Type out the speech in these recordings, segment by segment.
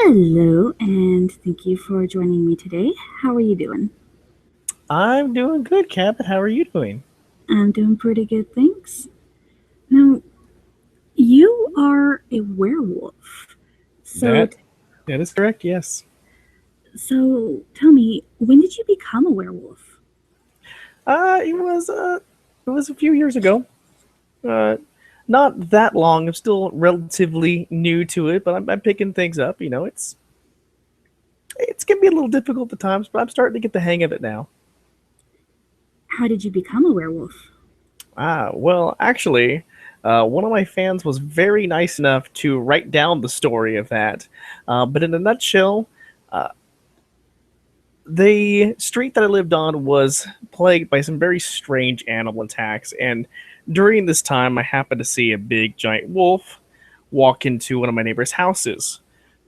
Hello, and thank you for joining me today. How are you doing? I'm doing good, Cabot. How are you doing? I'm doing pretty good, thanks. Now, you are a werewolf. So, That that is correct. Yes. so tell me, when did you become a werewolf? It was a few years ago. Uh, Not that long. I'm still relatively new to it, but I'm picking things up. It's gonna be a little difficult at times, but I'm starting to get the hang of it now. How did you become a werewolf? Well, actually, one of my fans was very nice enough to write down the story of that. But in a nutshell, uh, the street that I lived on was plagued by some very strange animal attacks, and during this time, I happened to see a big giant wolf walk into one of my neighbor's houses.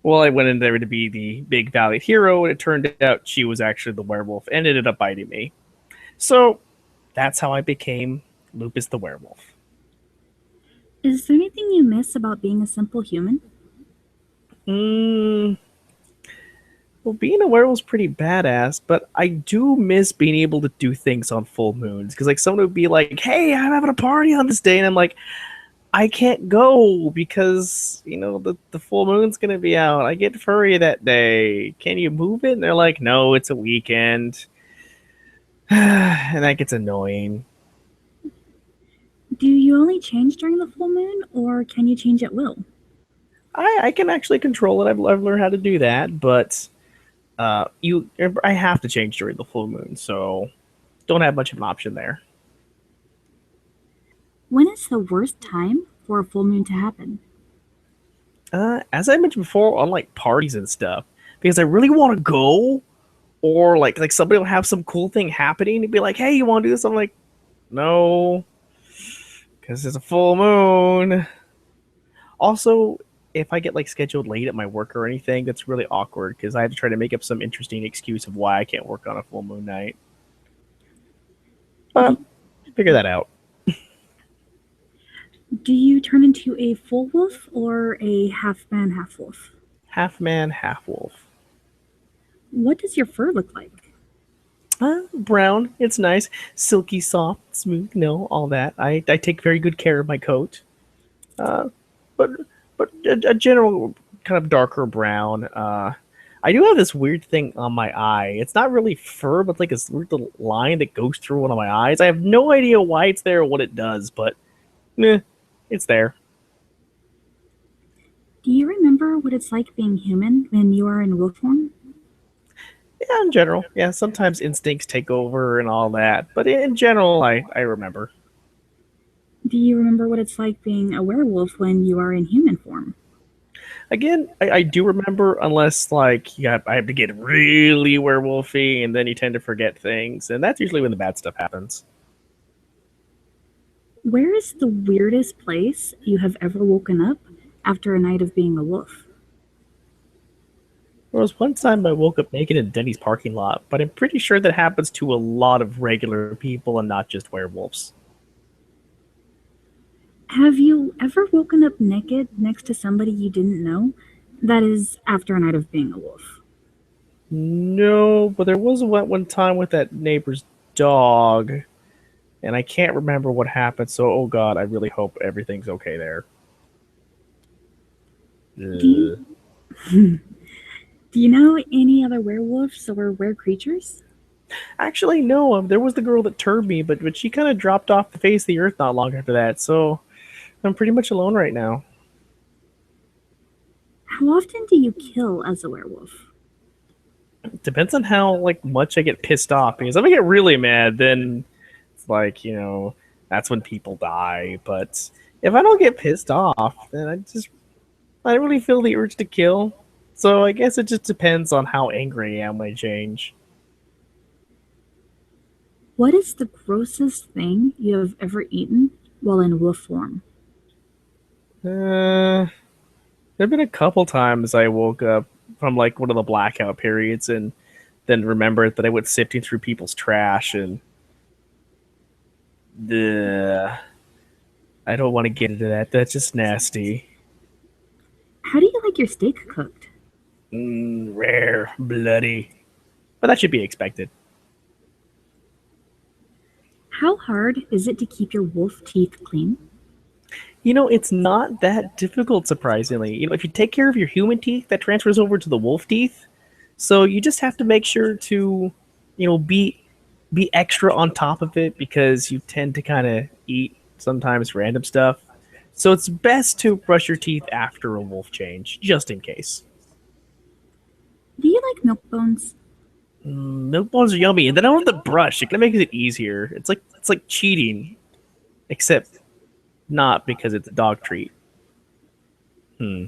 Well, I went in there to be the big valiant hero, and it turned out she was actually the werewolf and ended up biting me. So that's how I became Lupus the werewolf. Is there anything you miss about being a simple human? Mm, well, being a werewolf's pretty badass, but I do miss being able to do things on full moons. Because like someone would be like, "Hey, I'm having a party on this day," and I'm like, "I can't go because the full moon's gonna be out. I get furry that day. Can you move it?" And they're like, "No, it's a weekend," and that gets annoying. Do you only change during the full moon, or can you change at will? I can actually control it. I've learned how to do that, but I have to change during the full moon, so don't have much of an option there. When is the worst time for a full moon to happen? As I mentioned before, on like parties and stuff, because I really want to go, or like somebody will have some cool thing happening and be like, "Hey, you want to do this?" I'm like, "No, because it's a full moon." Also, if I get like scheduled late at my work or anything, that's really awkward because I have to try to make up some interesting excuse of why I can't work on a full moon night. Do, But figure that out. do you turn into a full wolf or a half man, half wolf? Half man, half wolf. What does your fur look like? Brown, it's nice, silky, soft, smooth. No, all that. I take very good care of my coat. Uh, but a general kind of darker brown. I do have this weird thing on my eye. It's not really fur, but like this weird little line that goes through one of my eyes. I have no idea why it's there or what it does, but it's there. Do you remember what it's like being human when you are in wolf form? Yeah, in general, yeah. Sometimes instincts take over and all that, but in general, I remember. Do you remember what it's like being a werewolf when you are in human form? Again, I do remember, unless like I have to get really werewolfy, and then you tend to forget things, and that's usually when the bad stuff happens. Where is the weirdest place you have ever woken up after a night of being a wolf? There was one time I woke up naked in Denny's parking lot, but I'm pretty sure that happens to a lot of regular people and not just werewolves. Have you ever woken up naked next to somebody you didn't know? That is, after a night of being a wolf. No, but there was one time with that neighbor's dog, and I can't remember what happened. So, oh god, I really hope everything's okay there. Do you, Ugh. do you know any other werewolves or were creatures? Actually, no. There was the girl that turned me, but she kind of dropped off the face of the earth not long after that. So I'm pretty much alone right now. How often do you kill as a werewolf? It depends on how like much I get pissed off. Because if I get really mad, then it's like that's when people die. But if I don't get pissed off, then I don't really feel the urge to kill. So I guess it just depends on how angry I am when I change. What is the grossest thing you have ever eaten while in wolf form? There've been a couple times I woke up from like one of the blackout periods and then remembered that I went sifting through people's trash and the I don't want to get into that. That's just nasty. How do you like your steak cooked? Rare, bloody. But that should be expected. How hard is it to keep your wolf teeth clean? It's not that difficult, surprisingly. If you take care of your human teeth, that transfers over to the wolf teeth. So you just have to make sure to, be extra on top of it because you tend to kind of eat sometimes random stuff. So it's best to brush your teeth after a wolf change, just in case. Do you like milk bones? Milk bones are yummy, and then I don't have to brush. It kind of makes it easier. It's like cheating, except not because it's a dog treat. Hmm.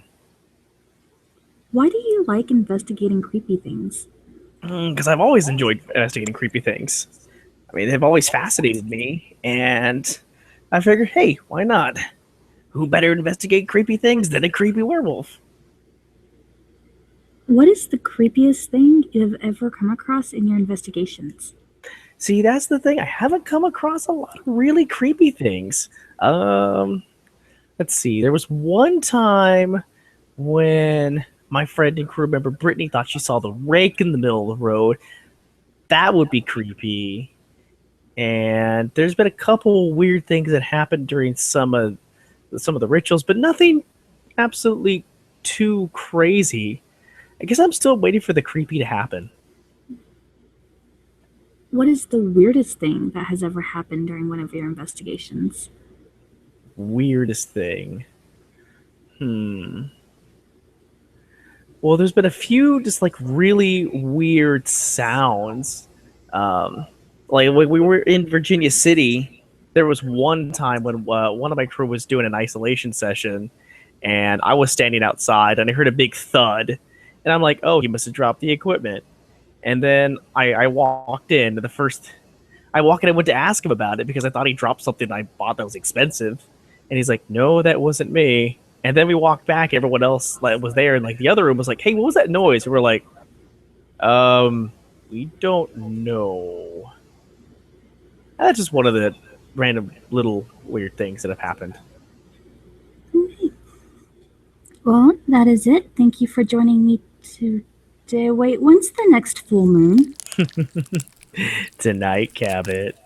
Why do you like investigating creepy things? Because I've always enjoyed investigating creepy things. I mean, they've always fascinated me, and I figured, hey, why not? Who better to investigate creepy things than a creepy werewolf? What is the creepiest thing you've ever come across in your investigations? See, that's the thing. I haven't come across a lot of really creepy things. Um, let's see. There was one time when my friend and crew member Brittany thought she saw the rake in the middle of the road. That would be creepy. And there's been a couple weird things that happened during some of the rituals, but nothing absolutely too crazy. I guess I'm still waiting for the creepy to happen. What is the weirdest thing that has ever happened during one of your investigations? Weirdest thing. Hmm. Well, there's been a few just like really weird sounds. Um, like when we were in Virginia City, there was one time when one of my crew was doing an isolation session, and I was standing outside, and I heard a big thud, and I'm like, "Oh, he must have dropped the equipment." And then I walked in. I walked in and went to ask him about it because I thought he dropped something I bought that was expensive. And he's like, "No, that wasn't me." And then we walked back. Everyone else like, was there, and like the other room was like, "Hey, what was that noise?" And we're like, "Um, we don't know." That's just one of the random little weird things that have happened. Well, that is it. Thank you for joining me today. Wait, when's the next full moon? Tonight, Cabot.